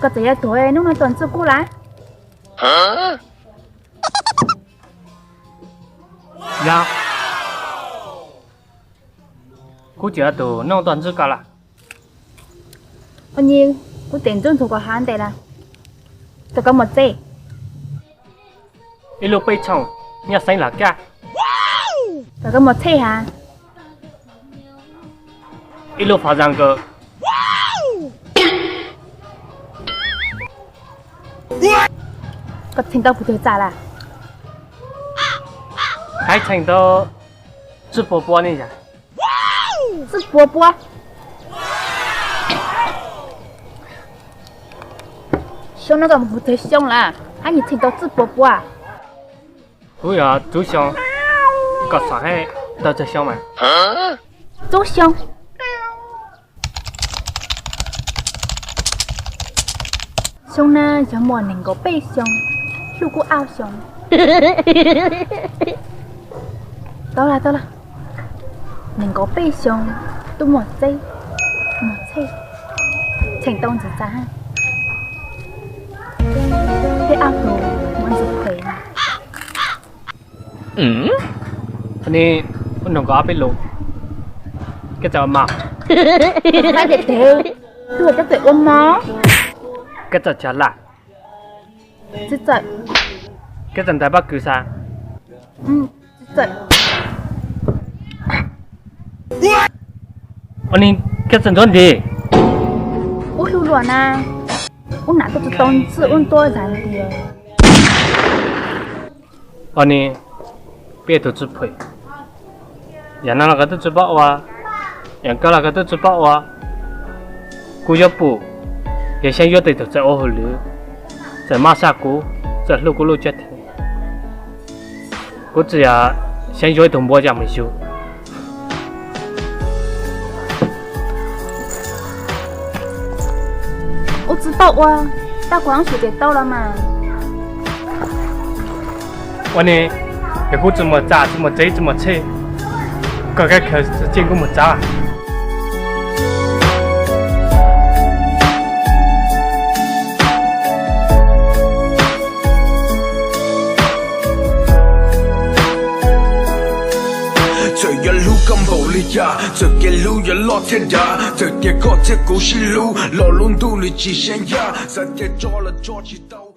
có thể tuổi nó tuần trước cũ lá dạ cô chỉ từ nông toàn trước cả là bao nhiêu cô tiền trôn thuộc của hắn đây là tôi có một xe ít lúc bây chồng nhà xanh là cả tôi có một xe hả ít lúc phá rằng cơ có thành tao phụ thuộc trả là hay thành đó直播那家是波波凶那个不太凶啦还你听到是波波啊对啊就像个啥还到这想嘛多凶凶呢有冇能够被凶如果傲凶到了能够被凶都một giây thành công chỉ ra cái ao tù muốn dục khởiอันนี้คุณหนุ่มก็เอาไปลงก็จะมา phải để thế đùa cho tụi ôm nó ก็จะฉลาด chứ giận ก็จะได้บักคือซา giận อันนี้ก็จะโดนดี ôi lưu luận à ôi nãy tôi tốn sự ôn tôi rằng điều อันนี้เปียตัวจุดเผยอย่างนั้นเราก็ต้องจุดบอกว่าอย่างก็เราก็ต้องจุดบอกว่ากูจะปู也先约对头在欧后里在马萨谷在路古路接头我只要先约同波讲没修我知道啊大广水给到了嘛วันนี้เดี๋ยวกูจะมาจ่าจะมาเจ๊จะมาเช่ก็แค่เคยจะเจ๊กูมาจ่า这一路咁無力呀，這一路也落天呀，這一個這故事路，老路途裡極限呀，這一做了做起到。